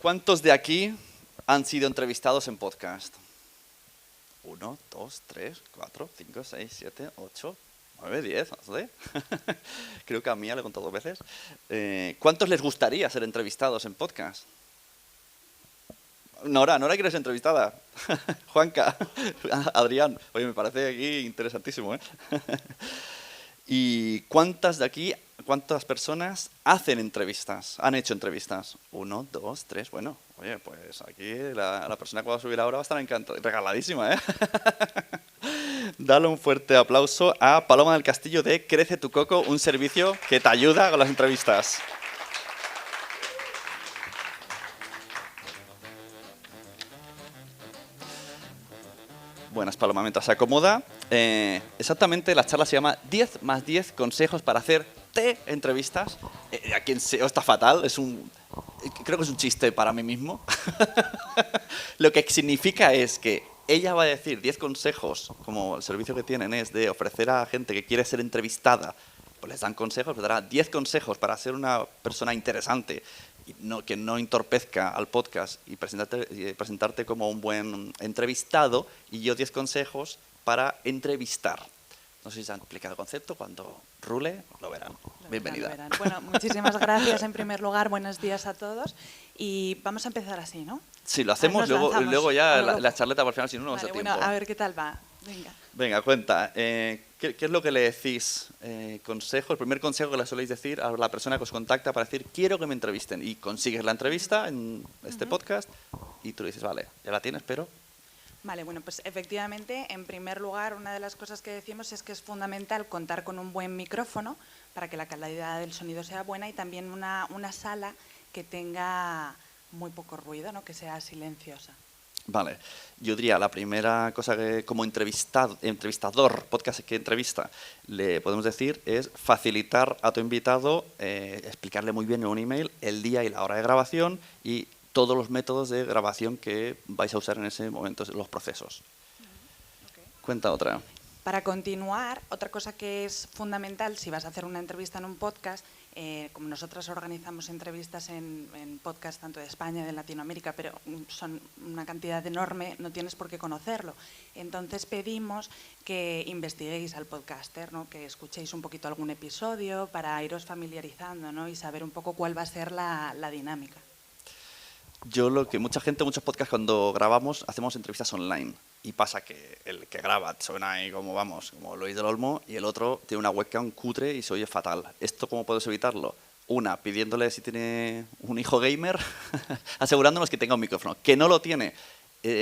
¿Cuántos de aquí han sido entrevistados en podcast? 1, 2, 3, 4, 5, 6, 7, 8, 9, 10, no sé. Creo que a Mía le he contado 2 veces. ¿Cuántos les gustaría ser entrevistados en podcast? Nora quiere ser entrevistada. Juanca, Adrián. Oye, me parece aquí interesantísimo, ¿eh? ¿Y cuántas personas hacen entrevistas? Han hecho entrevistas. 1, 2, 3. Bueno, oye, pues aquí la persona que va a subir ahora va a estar encantada. Regaladísima, ¿eh? Dale un fuerte aplauso a Paloma del Castillo de Crece tu Coco, un servicio que te ayuda con las entrevistas. Buenas, Paloma, mientras se acomoda. Exactamente, la charla se llama 10 más 10 consejos para hacer entrevistas. A quien está fatal, creo que es un chiste para mí mismo. Lo que significa es que ella va a decir 10 consejos, como el servicio que tienen es de ofrecer a gente que quiere ser entrevistada, pues les dan consejos, les dará 10 consejos para ser una persona interesante y que no entorpezca al podcast y presentarte como un buen entrevistado, y yo 10 consejos para entrevistar. No sé si se han explicado el concepto, cuando rule lo verán. Bienvenida. Lo verán. Bueno, muchísimas gracias en primer lugar, buenos días a todos y vamos a empezar así, ¿no? Sí, lo hacemos, luego ya la charleta por final, si no, no vale, nos da bueno, tiempo. a ver qué tal va. Venga, cuenta. ¿Qué es lo que le decís? El primer consejo que le soléis decir a la persona que os contacta para decir, quiero que me entrevisten. Y consigues la entrevista en este podcast y tú le dices, vale, ya la tienes, pero... Vale, bueno, pues efectivamente, en primer lugar, una de las cosas que decimos es que es fundamental contar con un buen micrófono para que la calidad del sonido sea buena y también una sala que tenga muy poco ruido, ¿no? Que sea silenciosa. Vale, yo diría la primera cosa que como entrevistador, podcast que entrevista, le podemos decir es facilitar a tu invitado, explicarle muy bien en un email el día y la hora de grabación y todos los métodos de grabación que vais a usar en ese momento, los procesos. Okay. Cuenta otra. Para continuar, otra cosa que es fundamental si vas a hacer una entrevista en un podcast, como nosotros organizamos entrevistas en podcast tanto de España y de Latinoamérica, pero son una cantidad enorme, no tienes por qué conocerlo. Entonces pedimos que investiguéis al podcaster, ¿no? Que escuchéis un poquito algún episodio para iros familiarizando, ¿no? Y saber un poco cuál va a ser la dinámica. Muchos podcasts cuando grabamos hacemos entrevistas online y pasa que el que graba suena ahí como Luis del Olmo y el otro tiene una webcam cutre y se oye fatal. ¿Esto cómo puedes evitarlo? Una, pidiéndole si tiene un hijo gamer, asegurándonos que tenga un micrófono. Que no lo tiene,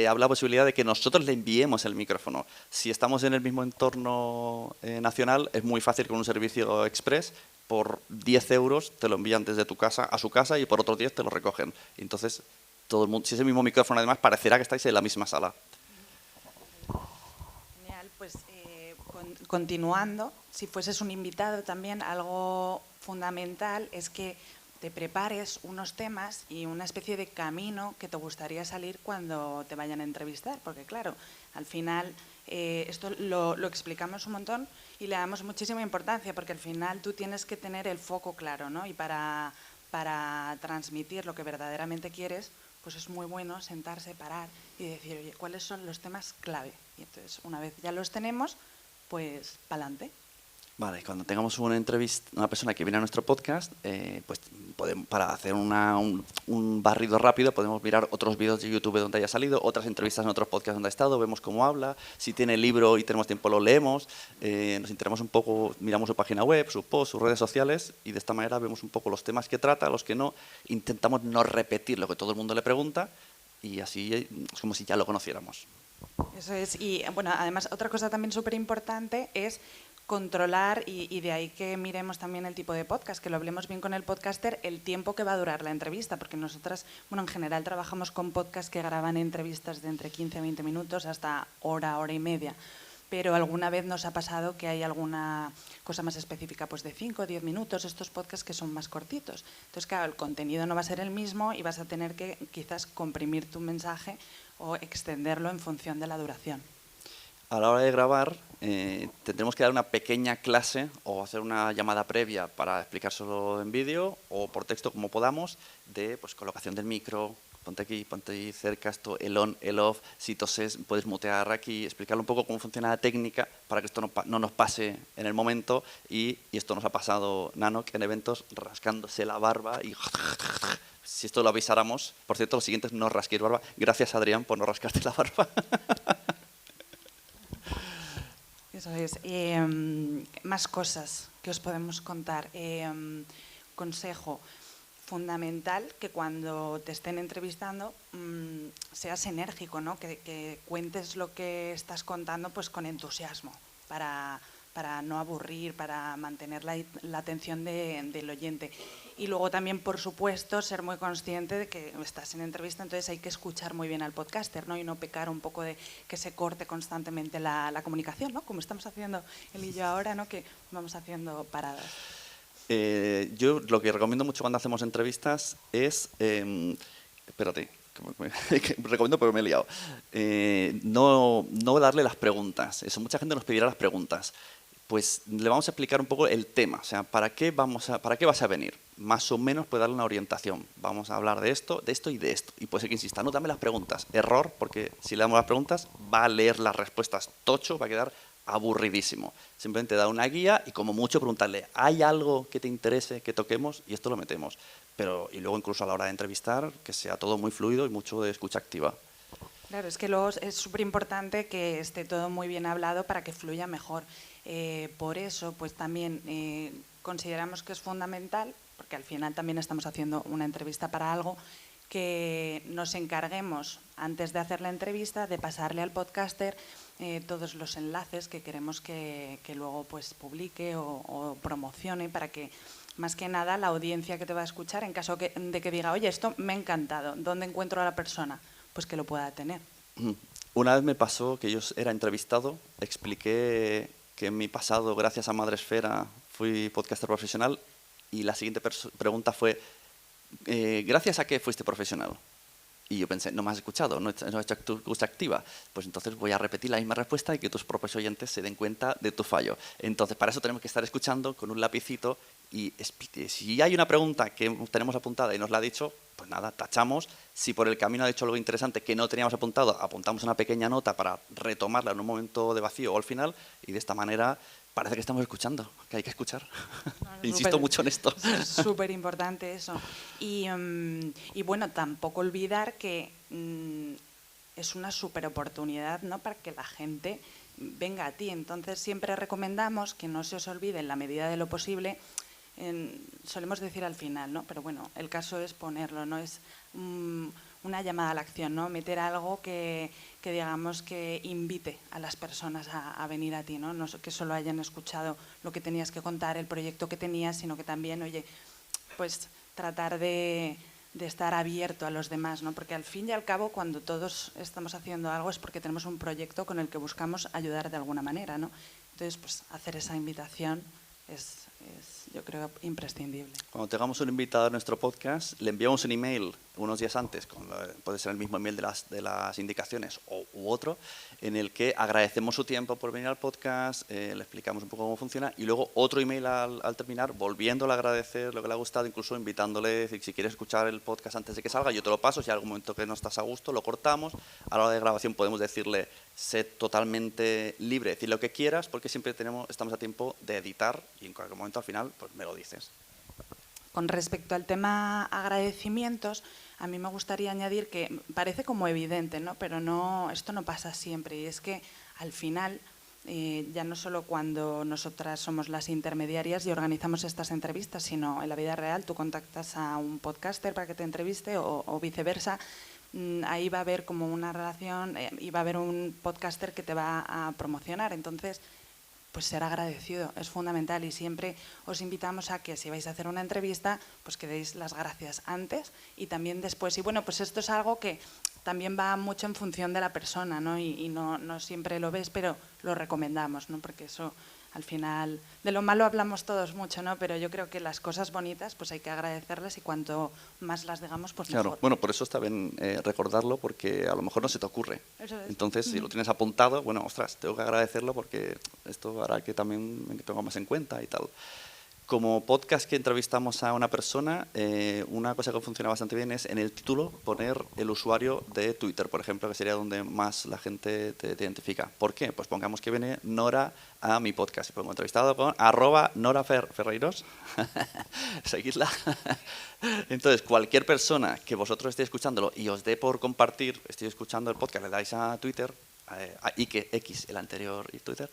habla la posibilidad de que nosotros le enviemos el micrófono. Si estamos en el mismo entorno nacional, es muy fácil con un servicio express. Por 10 euros te lo envían desde tu casa a su casa y por otros 10 te lo recogen. Entonces, todo el mundo, si es el mismo micrófono, además, parecerá que estáis en la misma sala. Genial, pues continuando, si fueses un invitado también, algo fundamental es que te prepares unos temas y una especie de camino que te gustaría salir cuando te vayan a entrevistar, porque claro, al final esto lo explicamos un montón y le damos muchísima importancia, porque al final tú tienes que tener el foco claro, ¿no? Y para transmitir lo que verdaderamente quieres, pues es muy bueno sentarse, parar y decir, oye, ¿cuáles son los temas clave? Y entonces, una vez ya los tenemos, pues pa'lante. Vale, cuando tengamos una persona que viene a nuestro podcast, pues para hacer un barrido rápido podemos mirar otros vídeos de YouTube donde haya salido, otras entrevistas en otros podcasts donde ha estado, vemos cómo habla, si tiene libro y tenemos tiempo lo leemos, nos enteramos un poco, miramos su página web, sus posts, sus redes sociales y de esta manera vemos un poco los temas que trata, los que no, intentamos no repetir lo que todo el mundo le pregunta y así es como si ya lo conociéramos. Eso es, y bueno, además otra cosa también súper importante es controlar, y de ahí que miremos también el tipo de podcast, que lo hablemos bien con el podcaster, el tiempo que va a durar la entrevista, porque nosotras, bueno, en general trabajamos con podcasts que graban entrevistas de entre 15 a 20 minutos hasta hora y media, pero alguna vez nos ha pasado que hay alguna cosa más específica, pues de 5 o 10 minutos, estos podcasts que son más cortitos. Entonces, claro, el contenido no va a ser el mismo y vas a tener que quizás comprimir tu mensaje o extenderlo en función de la duración. A la hora de grabar tendremos que dar una pequeña clase o hacer una llamada previa para explicárselo en vídeo o por texto como podamos de pues, colocación del micro, ponte aquí, ponte ahí cerca, esto, el on, el off, si toses puedes mutear aquí, explicarle un poco cómo funciona la técnica para que esto no nos pase en el momento y esto nos ha pasado Nanoc en eventos rascándose la barba y si esto lo avisáramos, por cierto, los siguientes no rasquéis barba, gracias Adrián por no rascarte la barba. Eso es. Más cosas que os podemos contar. Consejo fundamental, que cuando te estén entrevistando seas enérgico, ¿no? Que cuentes lo que estás contando pues con entusiasmo para no aburrir, para mantener la atención del oyente. Y luego también, por supuesto, ser muy consciente de que estás en entrevista, entonces hay que escuchar muy bien al podcaster, ¿no? Y no pecar un poco de que se corte constantemente la comunicación, ¿no? Como estamos haciendo él y yo ahora, ¿no? Que vamos haciendo paradas. Yo lo que recomiendo mucho cuando hacemos entrevistas es... espérate, recomiendo porque me he liado. No darle las preguntas. Eso, mucha gente nos pedirá las preguntas. Pues le vamos a explicar un poco el tema. O sea, ¿para qué vas a venir? Más o menos puede darle una orientación. Vamos a hablar de esto y de esto. Y puede ser que insista, no, dame las preguntas. Error, porque si le damos las preguntas, va a leer las respuestas tocho, va a quedar aburridísimo. Simplemente da una guía y como mucho preguntarle, ¿hay algo que te interese que toquemos? Y esto lo metemos. Y luego incluso a la hora de entrevistar, que sea todo muy fluido y mucho de escucha activa. Claro, es que luego es súper importante que esté todo muy bien hablado para que fluya mejor. Por eso, pues también consideramos que es fundamental, porque al final también estamos haciendo una entrevista para algo, que nos encarguemos, antes de hacer la entrevista, de pasarle al podcaster todos los enlaces que queremos que luego pues publique o promocione, para que más que nada la audiencia que te va a escuchar, en caso de que diga, oye, esto me ha encantado, ¿dónde encuentro a la persona? Pues que lo pueda tener. Una vez me pasó que yo era entrevistado, expliqué que en mi pasado, gracias a Madresfera, fui podcaster profesional y la siguiente pregunta fue, ¿gracias a qué fuiste profesional? Y yo pensé, no me has escuchado, no has hecho tu escucha activa. Pues entonces voy a repetir la misma respuesta y que tus propios oyentes se den cuenta de tu fallo. Entonces, para eso tenemos que estar escuchando con un lapicito y si hay una pregunta que tenemos apuntada y nos la ha dicho, pues nada, tachamos. Si por el camino ha dicho algo interesante que no teníamos apuntado, apuntamos una pequeña nota para retomarla en un momento de vacío o al final y de esta manera parece que estamos escuchando, que hay que escuchar. Insisto mucho en esto. Es súper importante eso. Y bueno, tampoco olvidar que es una súper oportunidad, ¿no?, para que la gente venga a ti. Entonces siempre recomendamos que no se os olvide en la medida de lo posible. Solemos decir al final, ¿no? Pero bueno, el caso es ponerlo, ¿no? Es una llamada a la acción, ¿no? Meter algo que digamos que invite a las personas a venir a ti, ¿no? No que solo hayan escuchado lo que tenías que contar, el proyecto que tenías, sino que también, oye, pues tratar de estar abierto a los demás, ¿no? Porque al fin y al cabo, cuando todos estamos haciendo algo es porque tenemos un proyecto con el que buscamos ayudar de alguna manera, ¿no? Entonces, pues hacer esa invitación es yo creo, imprescindible. Cuando tengamos un invitado a nuestro podcast, le enviamos un email unos días antes, puede ser el mismo email de las indicaciones u otro, en el que agradecemos su tiempo por venir al podcast, le explicamos un poco cómo funciona y luego otro email al terminar, volviéndole a agradecer lo que le ha gustado, incluso invitándole, si quieres escuchar el podcast antes de que salga, yo te lo paso, si hay algún momento que no estás a gusto, lo cortamos, a la hora de grabación podemos decirle, sé totalmente libre, decir lo que quieras, porque siempre estamos a tiempo de editar y en cualquier momento al final pues me lo dices. Con respecto al tema agradecimientos, a mí me gustaría añadir que parece como evidente, ¿no? Pero esto no pasa siempre, y es que al final, ya no solo cuando nosotras somos las intermediarias y organizamos estas entrevistas, sino en la vida real tú contactas a un podcaster para que te entreviste o viceversa. Ahí va a haber como una relación y va a haber un podcaster que te va a promocionar. Entonces, pues ser agradecido es fundamental y siempre os invitamos a que si vais a hacer una entrevista, pues que deis las gracias antes y también después. Y bueno, pues esto es algo que también va mucho en función de la persona, ¿no? Y no siempre lo ves, pero lo recomendamos, ¿no? Porque eso al final, de lo malo hablamos todos mucho, ¿no? Pero yo creo que las cosas bonitas pues hay que agradecerlas y cuanto más las digamos, pues mejor. Claro, bueno, por eso está bien recordarlo, porque a lo mejor no se te ocurre. Eso es. Entonces, si lo tienes apuntado, bueno, ostras, tengo que agradecerlo porque esto hará que también me tenga más en cuenta y tal. como podcast que entrevistamos a una persona, una cosa que funciona bastante bien es en el título poner el usuario de Twitter, por ejemplo, que sería donde más la gente te identifica. ¿Por qué? Pues pongamos que viene Nora a mi podcast y pongo entrevistado con @NoraFerreiros. Seguidla. Entonces, cualquier persona que vosotros estéis escuchándolo y os dé por compartir, estoy escuchando el podcast, le dais a Twitter, a X, el anterior y Twitter,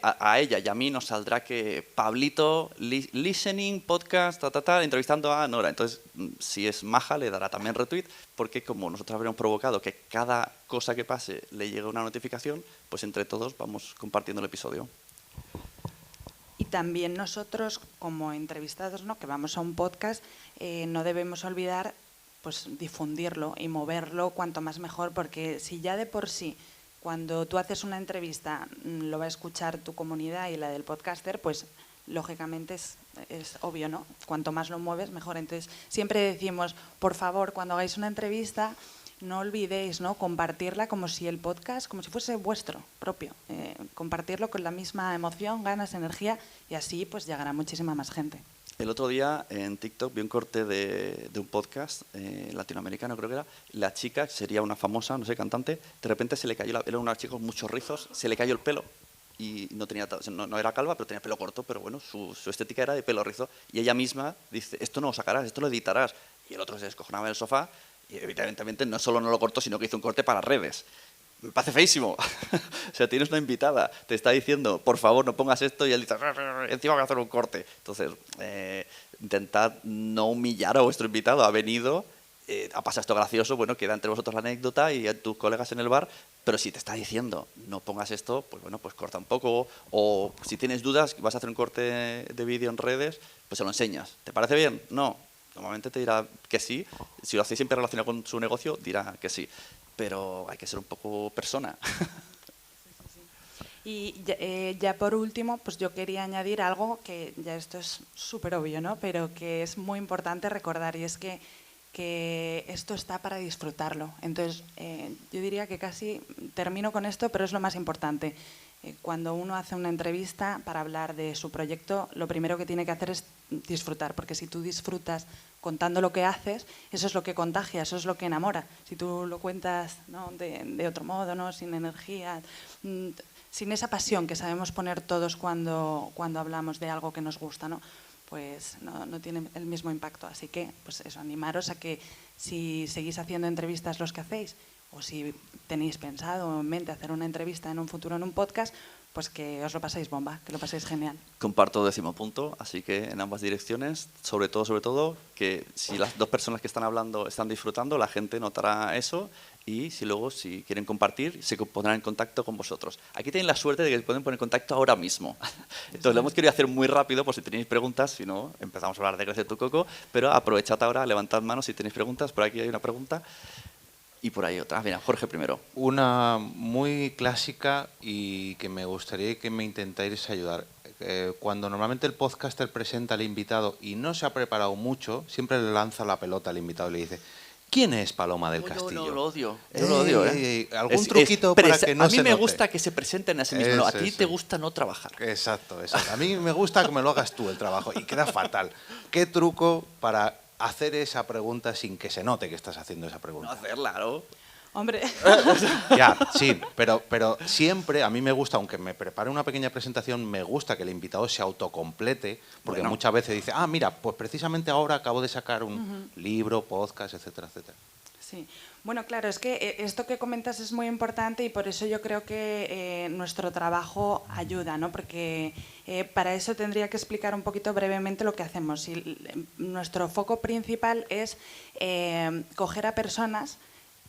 a ella y a mí nos saldrá que Pablito listening podcast entrevistando a Nora. Entonces, si es maja, le dará también retweet, porque como nosotros habríamos provocado que cada cosa que pase le llegue una notificación, pues entre todos vamos compartiendo el episodio. Y también nosotros, como entrevistados, ¿no?, que vamos a un podcast, no debemos olvidar pues difundirlo y moverlo cuanto más mejor, porque si ya de por sí, cuando tú haces una entrevista, lo va a escuchar tu comunidad y la del podcaster, pues lógicamente es obvio, ¿no? Cuanto más lo mueves, mejor. Entonces, siempre decimos, por favor, cuando hagáis una entrevista, no olvidéis, ¿no?, compartirla como si el podcast, como si fuese vuestro propio. Compartirlo con la misma emoción, ganas, energía, y así pues llegará muchísima más gente. El otro día en TikTok vi un corte de un podcast latinoamericano, creo que era. La chica, sería una famosa, no sé, cantante, de repente se le cayó, era una chica con muchos rizos, se le cayó el pelo y no era calva, pero tenía pelo corto, pero bueno, su estética era de pelo rizo. Y ella misma dice, esto no lo sacarás, esto lo editarás. Y el otro se descojonaba en el sofá y evidentemente no solo no lo cortó, sino que hizo un corte para redes. Me parece feísimo. O sea, tienes una invitada, te está diciendo, por favor, no pongas esto, y él dice, encima voy a hacer un corte. Entonces, intentad no humillar a vuestro invitado. Ha venido, ha pasado esto gracioso, bueno, queda entre vosotros la anécdota y tus colegas en el bar, pero si te está diciendo, no pongas esto, pues bueno, pues corta un poco. O si tienes dudas, vas a hacer un corte de vídeo en redes, pues se lo enseñas. ¿Te parece bien? No. Normalmente te dirá que sí. Si lo hacéis siempre relacionado con su negocio, dirá que sí. Pero hay que ser un poco persona. Y ya por último, pues yo quería añadir algo que ya esto es súper obvio, ¿no?, pero que es muy importante recordar, y es que esto está para disfrutarlo. Entonces, yo diría que casi termino con esto, pero es lo más importante. Cuando uno hace una entrevista para hablar de su proyecto, lo primero que tiene que hacer es disfrutar, porque si tú disfrutas contando lo que haces, eso es lo que contagia, eso es lo que enamora. Si tú lo cuentas, ¿no?, de otro modo, ¿no?, sin energía, sin esa pasión que sabemos poner todos cuando hablamos de algo que nos gusta, ¿no?, pues no tiene el mismo impacto. Así que, pues eso, animaros a que si seguís haciendo entrevistas los que hacéis, o si tenéis pensado en mente hacer una entrevista en un futuro en un podcast, pues que os lo paséis bomba, que lo paséis genial. Comparto 10º punto, así que en ambas direcciones, sobre todo, que si las dos personas que están hablando están disfrutando, la gente notará eso, y si quieren compartir, se pondrán en contacto con vosotros. Aquí tenéis la suerte de que se pueden poner en contacto ahora mismo. Entonces lo hemos querido hacer muy rápido por si tenéis preguntas, si no, empezamos a hablar de Crece tu Coco, pero aprovechad ahora, levantad manos si tenéis preguntas. Por aquí hay una pregunta. Y por ahí otra. Mira, Jorge primero. Una muy clásica y que me gustaría que me intentáis ayudar. Cuando normalmente el podcaster presenta al invitado y no se ha preparado mucho, siempre le lanza la pelota al invitado y le dice, ¿quién es Paloma del Castillo? Yo lo odio. Yo lo odio, ¿Algún truquito para que no se note? A mí me gusta que se presenten a sí mismos. No, a ti te gusta no trabajar. Exacto. A mí me gusta que me lo hagas tú el trabajo y queda fatal. ¿Qué truco para hacer esa pregunta sin que se note que estás haciendo esa pregunta? No hacerla, ¿no? Hombre. Ya, sí, pero siempre a mí me gusta, aunque me prepare una pequeña presentación, me gusta que el invitado se autocomplete, porque muchas veces dice, mira, pues precisamente ahora acabo de sacar un libro, podcast, etcétera, etcétera. Sí, bueno, claro, es que esto que comentas es muy importante y por eso yo creo que nuestro trabajo ayuda, ¿no? Porque para eso tendría que explicar un poquito brevemente lo que hacemos. Nuestro foco principal es coger a personas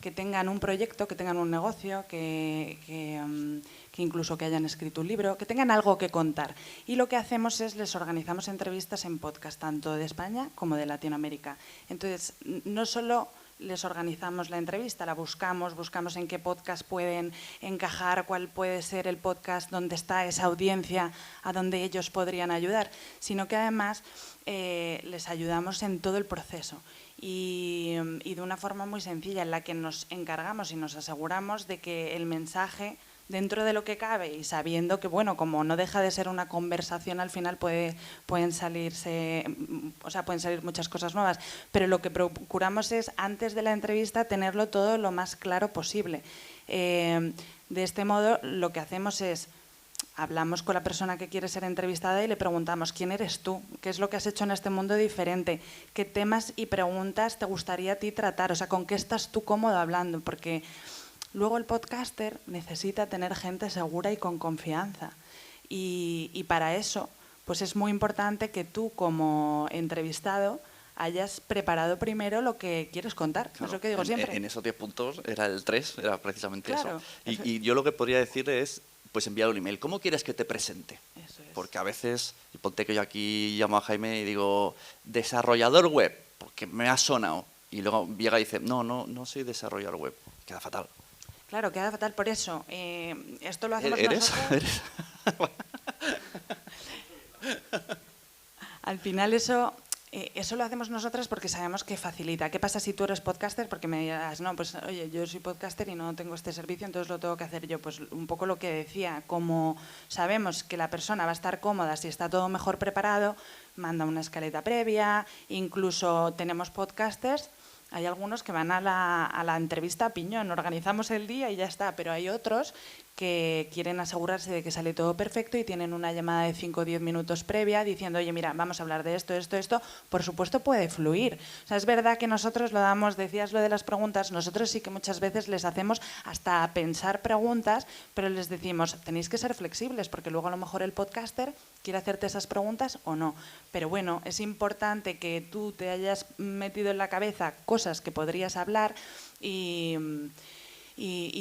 que tengan un proyecto, que tengan un negocio, que incluso que hayan escrito un libro, que tengan algo que contar. Y lo que hacemos es les organizamos entrevistas en podcast, tanto de España como de Latinoamérica. Entonces, no solo les organizamos la entrevista, la buscamos en qué podcast pueden encajar, cuál puede ser el podcast donde está esa audiencia, a donde ellos podrían ayudar, sino que además les ayudamos en todo el proceso y de una forma muy sencilla en la que nos encargamos y nos aseguramos de que el mensaje dentro de lo que cabe y sabiendo que, bueno, como no deja de ser una conversación, al final pueden salir muchas cosas nuevas. Pero lo que procuramos es, antes de la entrevista, tenerlo todo lo más claro posible. De este modo, lo que hacemos es, hablamos con la persona que quiere ser entrevistada y le preguntamos: ¿quién eres tú? ¿Qué es lo que has hecho en este mundo diferente? ¿Qué temas y preguntas te gustaría a ti tratar? O sea, ¿con qué estás tú cómodo hablando? Porque luego el podcaster necesita tener gente segura y con confianza. Y para eso, pues es muy importante que tú, como entrevistado, hayas preparado primero lo que quieres contar. Claro, es lo que digo siempre. En esos 10 puntos era el 3, era precisamente Claro, eso. Y yo lo que podría decir es, pues enviar un email. ¿Cómo quieres que te presente? Eso es. Porque a veces, y ponte que yo aquí llamo a Jaime y digo, desarrollador web, porque me ha sonado. Y luego llega y dice, no soy desarrollador web. Queda fatal. Claro, queda fatal por eso. Esto lo hacemos ¿Eres? nosotros. Al final eso lo hacemos nosotras porque sabemos que facilita. ¿Qué pasa si tú eres podcaster? Porque me dirás, no, pues oye, yo soy podcaster y no tengo este servicio, entonces lo tengo que hacer yo. Pues un poco lo que decía, como sabemos que la persona va a estar cómoda si está todo mejor preparado, manda una escaleta previa, incluso tenemos podcasters. Hay algunos que van a la entrevista a piñón, organizamos el día y ya está, pero hay otros que quieren asegurarse de que sale todo perfecto y tienen una llamada de 5 o 10 minutos previa diciendo, oye, mira, vamos a hablar de esto. Por supuesto puede fluir. O sea, es verdad que nosotros lo damos, decías lo de las preguntas, nosotros sí que muchas veces les hacemos hasta pensar preguntas, pero les decimos, tenéis que ser flexibles porque luego a lo mejor el podcaster quiere hacerte esas preguntas o no. Pero bueno, es importante que tú te hayas metido en la cabeza cosas que podrías hablar y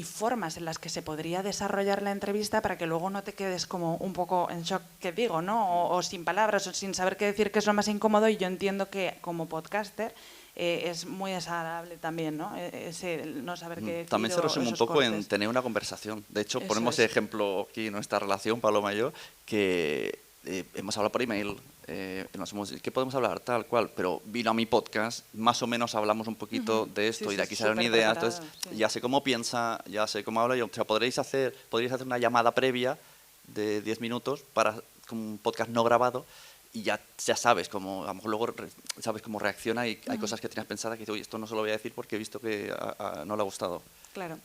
formas en las que se podría desarrollar la entrevista para que luego no te quedes como un poco en shock, que digo, ¿no? O sin palabras, o sin saber qué decir, que es lo más incómodo. Y yo entiendo que como podcaster es muy desagradable también, ¿no? Ese no saber qué decir. También se resume un poco cortes. en tener una conversación. De hecho, Eso ponemos es. ejemplo aquí en nuestra relación, Paloma y yo, que hemos hablado por email, ¿qué podemos hablar? Tal cual, pero vino a mi podcast, más o menos hablamos un poquito de esto y de aquí salen ideas, entonces ya sé cómo piensa, ya sé cómo habla, o sea, podréis hacer una llamada previa de 10 minutos para un podcast no grabado y ya sabes cómo, a lo mejor luego sabes cómo reacciona y hay cosas que tenías pensadas que dices, oye, esto no se lo voy a decir porque he visto que no le ha gustado. Claro,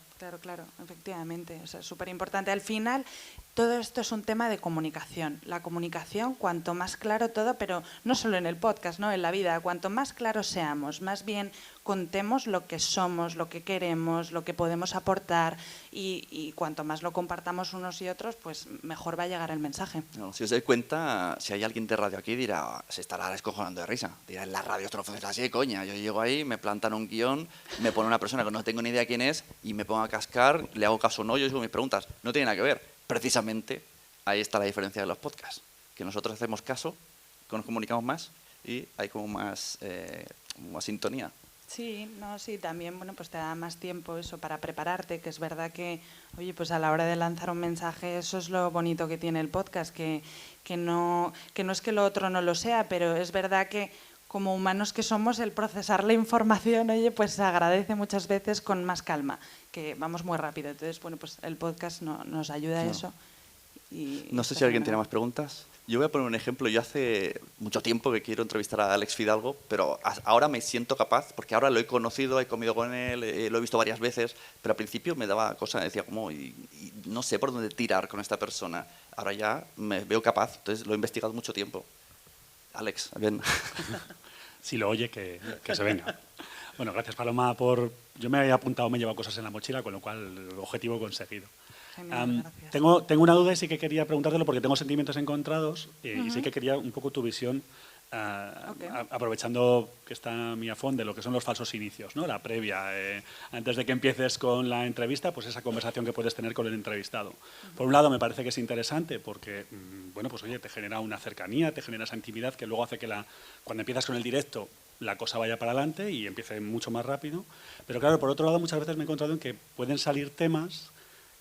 efectivamente. O sea, es súper importante. Al final, todo esto es un tema de comunicación. La comunicación, cuanto más claro todo, pero no solo en el podcast, ¿no? En la vida, cuanto más claros seamos, más bien contemos lo que somos, lo que queremos, lo que podemos aportar y cuanto más lo compartamos unos y otros, pues mejor va a llegar el mensaje. No, si os dais cuenta, si hay alguien de radio aquí, dirá, se estará descojonando de risa. Dirá, en la radio esto no funciona así, coña. Yo llego ahí, me plantan un guión, me pone una persona que no tengo ni idea quién es y me pongo a cascar, le hago caso o no, yo digo mis preguntas. No tiene nada que ver. Precisamente ahí está la diferencia de los podcasts. Que nosotros hacemos caso, que nos comunicamos más y hay como más sintonía. Sí, también, bueno, pues te da más tiempo eso para prepararte, que es verdad que, oye, pues a la hora de lanzar un mensaje, eso es lo bonito que tiene el podcast, que no es que lo otro no lo sea, pero es verdad que como humanos que somos, el procesar la información, oye, pues se agradece muchas veces con más calma, que vamos muy rápido. Entonces, bueno, pues el podcast nos ayuda a eso. No sé si alguien tiene más preguntas. Yo voy a poner un ejemplo. Yo hace mucho tiempo que quiero entrevistar a Alex Fidalgo, pero ahora me siento capaz, porque ahora lo he conocido, he comido con él, lo he visto varias veces, pero al principio me daba cosa, decía como, y no sé por dónde tirar con esta persona. Ahora ya me veo capaz, entonces lo he investigado mucho tiempo. Alex, ven. Si lo oye, que se venga. Bueno, gracias Paloma por... Yo me había apuntado, me he llevado cosas en la mochila, con lo cual el objetivo conseguido. Genial, gracias. Tengo una duda y sí que quería preguntártelo porque tengo sentimientos encontrados y sí que quería un poco tu visión, aprovechando que está mi afón de lo que son los falsos inicios, ¿no? La previa, antes de que empieces con la entrevista, pues esa conversación que puedes tener con el entrevistado. Por un lado me parece que es interesante porque, bueno, pues oye, te genera una cercanía, te genera esa intimidad que luego hace que cuando empiezas con el directo la cosa vaya para adelante y empiece mucho más rápido. Pero claro, por otro lado muchas veces me he encontrado en que pueden salir temas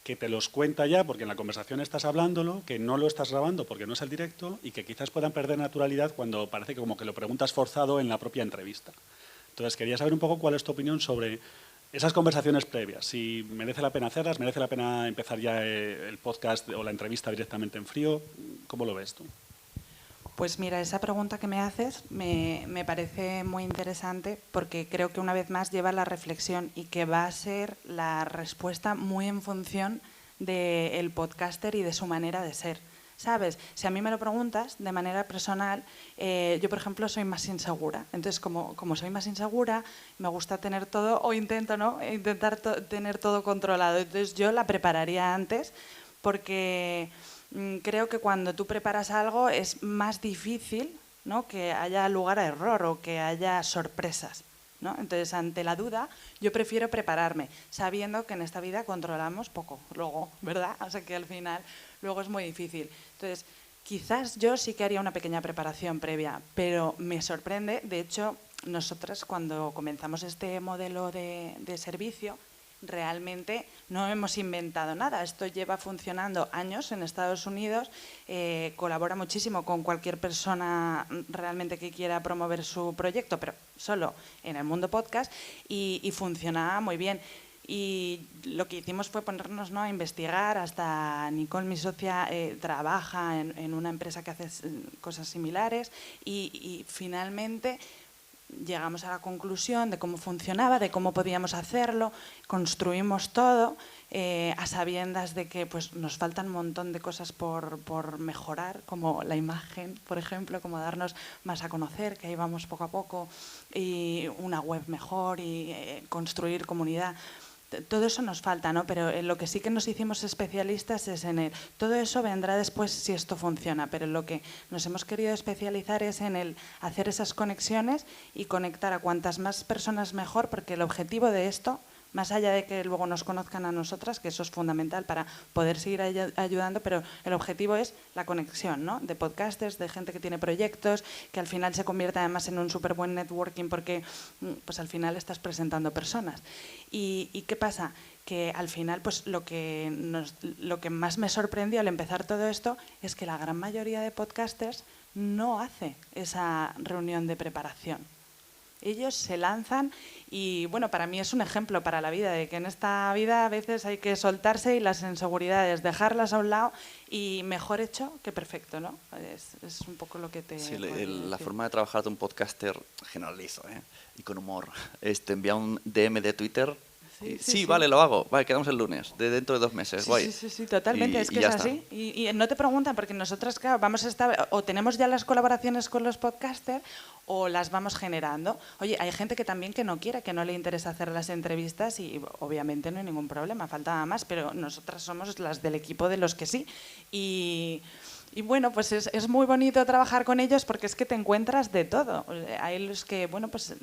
que te los cuenta ya porque en la conversación estás hablándolo, que no lo estás grabando porque no es el directo y que quizás puedan perder naturalidad cuando parece que como que lo preguntas forzado en la propia entrevista. Entonces, quería saber un poco cuál es tu opinión sobre Esas conversaciones previas, si merece la pena hacerlas, merece la pena empezar ya el podcast o la entrevista directamente en frío, ¿cómo lo ves tú? Pues mira, esa pregunta que me haces me parece muy interesante porque creo que una vez más lleva la reflexión y que va a ser la respuesta muy en función del podcaster y de su manera de ser. ¿Sabes? Si a mí me lo preguntas de manera personal, yo, por ejemplo, soy más insegura. Entonces, como soy más insegura, me gusta tener todo, o intento, ¿no? Intentar tener todo controlado. Entonces, yo la prepararía antes porque creo que cuando tú preparas algo es más difícil, ¿no?, que haya lugar a error o que haya sorpresas, ¿no? Entonces, ante la duda, yo prefiero prepararme, sabiendo que en esta vida controlamos poco, luego, ¿verdad? O sea que al final luego es muy difícil. Entonces, quizás yo sí que haría una pequeña preparación previa, pero me sorprende. De hecho, nosotras cuando comenzamos este modelo de servicio, realmente no hemos inventado nada. Esto lleva funcionando años en Estados Unidos, colabora muchísimo con cualquier persona realmente que quiera promover su proyecto, pero solo en el mundo podcast, y funciona muy bien. Y lo que hicimos fue ponernos, ¿no?, a investigar. Hasta Nicole, mi socia, trabaja en una empresa que hace cosas similares y finalmente llegamos a la conclusión de cómo funcionaba, de cómo podíamos hacerlo, construimos todo a sabiendas de que pues, nos faltan un montón de cosas por mejorar, como la imagen, por ejemplo, como darnos más a conocer, que ahí vamos poco a poco, y una web mejor y construir comunidad. Todo eso nos falta, ¿no? Pero en lo que sí que nos hicimos especialistas es en el... Todo eso vendrá después si esto funciona, pero en lo que nos hemos querido especializar es en el hacer esas conexiones y conectar a cuantas más personas mejor, porque el objetivo de esto, más allá de que luego nos conozcan a nosotras, que eso es fundamental para poder seguir ayudando, pero el objetivo es la conexión, ¿no?, de podcasters, de gente que tiene proyectos, que al final se convierte además en un súper buen networking porque pues al final estás presentando personas. ¿Y qué pasa? Que al final pues lo que más me sorprendió al empezar todo esto es que la gran mayoría de podcasters no hace esa reunión de preparación. Ellos se lanzan y, bueno, para mí es un ejemplo para la vida, de que en esta vida a veces hay que soltarse y las inseguridades, dejarlas a un lado, y mejor hecho que perfecto, ¿no? Es un poco lo que te... Sí, la forma de trabajar de un podcaster, generalizo, y con humor, te envía un DM de Twitter. Sí, vale, lo hago. Vale, quedamos el lunes, dentro de 2 meses. Sí, totalmente. Es que es así. Y no te preguntan, porque nosotras, claro, vamos a estar, o tenemos ya las colaboraciones con los podcasters o las vamos generando. Oye, hay gente que también que no quiere, que no le interesa hacer las entrevistas y obviamente no hay ningún problema, faltaba más, pero nosotras somos las del equipo de los que sí. Y bueno, pues es muy bonito trabajar con ellos porque es que te encuentras de todo. Hay los que, bueno, pues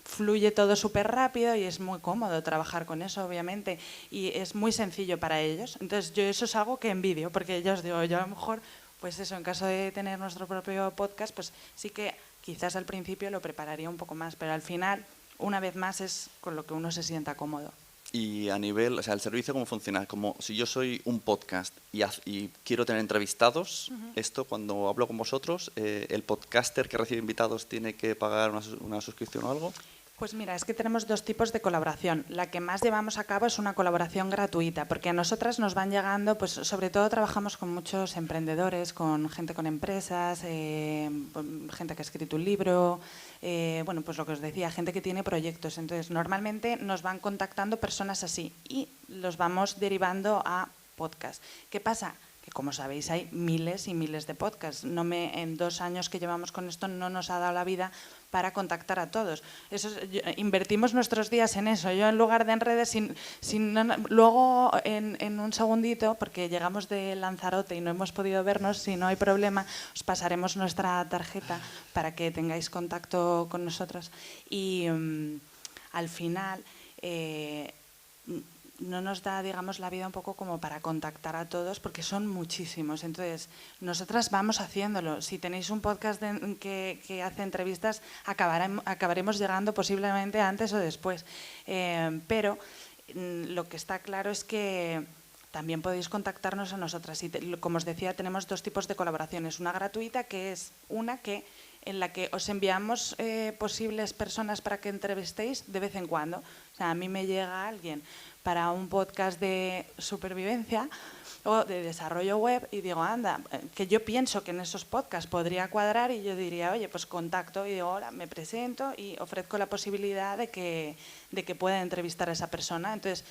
fluye todo súper rápido y es muy cómodo trabajar con eso, obviamente, y es muy sencillo para ellos. Entonces yo eso es algo que envidio, porque yo os digo, yo a lo mejor, pues eso, en caso de tener nuestro propio podcast, pues sí que quizás al principio lo prepararía un poco más, pero al final, una vez más, es con lo que uno se sienta cómodo. Y a nivel, o sea, el servicio, ¿cómo funciona? Como si yo soy un podcast y quiero tener entrevistados, esto, cuando hablo con vosotros, ¿el podcaster que recibe invitados tiene que pagar una suscripción o algo? Pues mira, es que tenemos 2 tipos de colaboración. La que más llevamos a cabo es una colaboración gratuita, porque a nosotras nos van llegando, pues sobre todo trabajamos con muchos emprendedores, con gente con empresas, gente que ha escrito un libro, bueno, pues lo que os decía, gente que tiene proyectos. Entonces, normalmente nos van contactando personas así y los vamos derivando a podcast. ¿Qué pasa? Que como sabéis hay miles y miles de podcasts. En 2 años que llevamos con esto no nos ha dado la vida para contactar a todos. Invertimos nuestros días en eso. Yo en lugar de en redes, luego en un segundito, porque llegamos de Lanzarote y no hemos podido vernos, si no hay problema, os pasaremos nuestra tarjeta para que tengáis contacto con nosotros. Y al final... no nos da, digamos, la vida un poco como para contactar a todos, porque son muchísimos. Entonces, nosotras vamos haciéndolo. Si tenéis un podcast que hace entrevistas, acabaremos llegando posiblemente antes o después. Pero lo que está claro es que también podéis contactarnos a nosotras. Y como os decía, tenemos 2 tipos de colaboraciones. Una gratuita, que es en la que os enviamos posibles personas para que entrevistéis de vez en cuando. O sea, a mí me llega alguien para un podcast de supervivencia o de desarrollo web y digo, anda, que yo pienso que en esos podcasts podría cuadrar y yo diría, oye, pues contacto y digo, hola, me presento y ofrezco la posibilidad de que pueda entrevistar a esa persona. Entonces,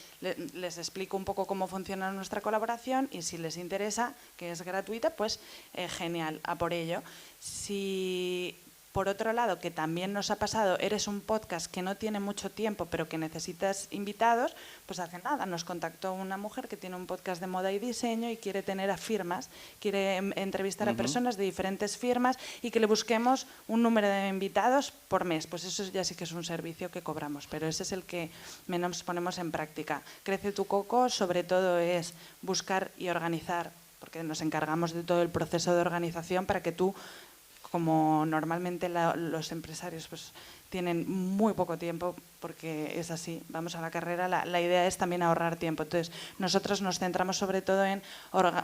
les explico un poco cómo funciona nuestra colaboración y si les interesa, que es gratuita, pues genial, a por ello. Si por otro lado, que también nos ha pasado, eres un podcast que no tiene mucho tiempo, pero que necesitas invitados, pues hace nada, nos contactó una mujer que tiene un podcast de moda y diseño y quiere tener a firmas, quiere entrevistar a personas de diferentes firmas y que le busquemos un número de invitados por mes. Pues eso ya sí que es un servicio que cobramos, pero ese es el que menos ponemos en práctica. Crece tu Coco, sobre todo es buscar y organizar, porque nos encargamos de todo el proceso de organización para que tú, como normalmente los empresarios pues tienen muy poco tiempo, porque es así, vamos a la carrera, la idea es también ahorrar tiempo. Entonces, nosotros nos centramos sobre todo en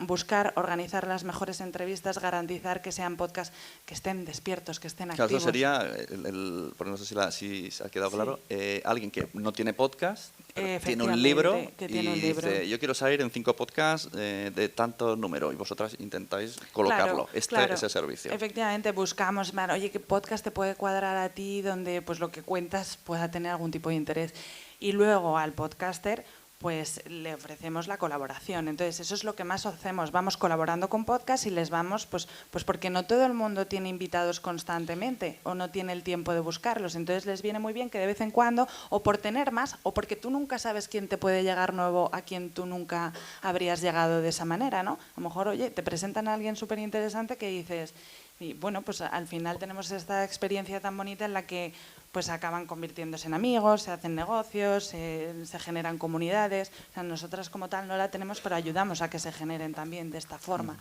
buscar, organizar las mejores entrevistas, garantizar que sean podcasts que estén despiertos, que estén activos. Claro, eso sería, porque no sé si se ha quedado claro, alguien que no tiene podcast, tiene un libro y dice, yo quiero salir en 5 podcasts de tanto número y vosotras intentáis colocarlo. Claro, ese servicio. Efectivamente, buscamos, oye, ¿qué podcast te puede cuadrar a ti donde pues lo que cuentas pueda tener algún tipo de interés? Y luego al podcaster pues le ofrecemos la colaboración. Entonces, eso es lo que más hacemos. Vamos colaborando con podcasts y les vamos, pues porque no todo el mundo tiene invitados constantemente o no tiene el tiempo de buscarlos. Entonces, les viene muy bien que de vez en cuando, o por tener más, o porque tú nunca sabes quién te puede llegar nuevo a quien tú nunca habrías llegado de esa manera, ¿no? A lo mejor, oye, te presentan a alguien súper interesante que dices, y bueno, pues al final tenemos esta experiencia tan bonita en la que pues acaban convirtiéndose en amigos, se hacen negocios, se generan comunidades. O sea, nosotras como tal no la tenemos, pero ayudamos a que se generen también de esta forma.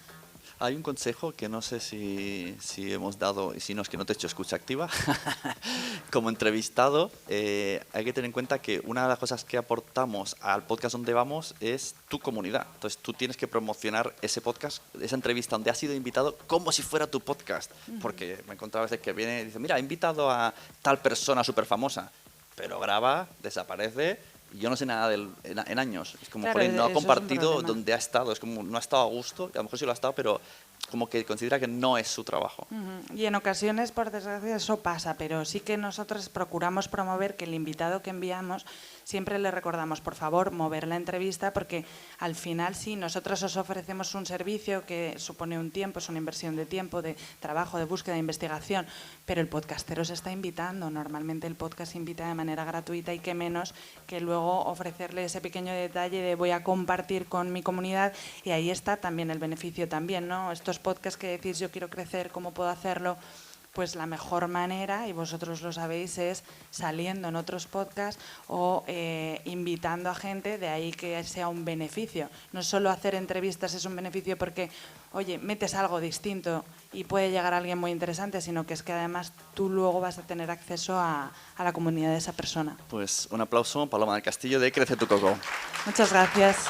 Hay un consejo que no sé si hemos dado, y si no es que no te he hecho escucha activa. Como entrevistado, hay que tener en cuenta que una de las cosas que aportamos al podcast donde vamos es tu comunidad. Entonces tú tienes que promocionar ese podcast, esa entrevista donde has sido invitado, como si fuera tu podcast. Porque me he encontrado a veces que viene y dice, mira, he invitado a tal persona súper famosa, pero graba, desaparece. Yo no sé nada de él en años. Es como, Claro, no ha eso compartido es un donde ha estado. Es como, no ha estado a gusto. A lo mejor sí lo ha estado, pero como que considera que no es su trabajo. Y en ocasiones, por desgracia, eso pasa, pero sí que nosotros procuramos promover que el invitado que enviamos, siempre le recordamos, por favor, mover la entrevista, porque al final sí, nosotros os ofrecemos un servicio que supone un tiempo, es una inversión de tiempo, de trabajo, de búsqueda, de investigación, pero el podcastero se está invitando. Normalmente el podcast invita de manera gratuita y qué menos que luego ofrecerle ese pequeño detalle de voy a compartir con mi comunidad, y ahí está también el beneficio también, ¿no? Estos podcasts que decís yo quiero crecer, ¿cómo puedo hacerlo? Pues la mejor manera, y vosotros lo sabéis, es saliendo en otros podcasts o invitando a gente, de ahí que sea un beneficio. No solo hacer entrevistas es un beneficio porque, oye, metes algo distinto y puede llegar a alguien muy interesante, sino que es que además tú luego vas a tener acceso a la comunidad de esa persona. Pues un aplauso, Paloma del Castillo, de Crece tu Coco. Muchas gracias.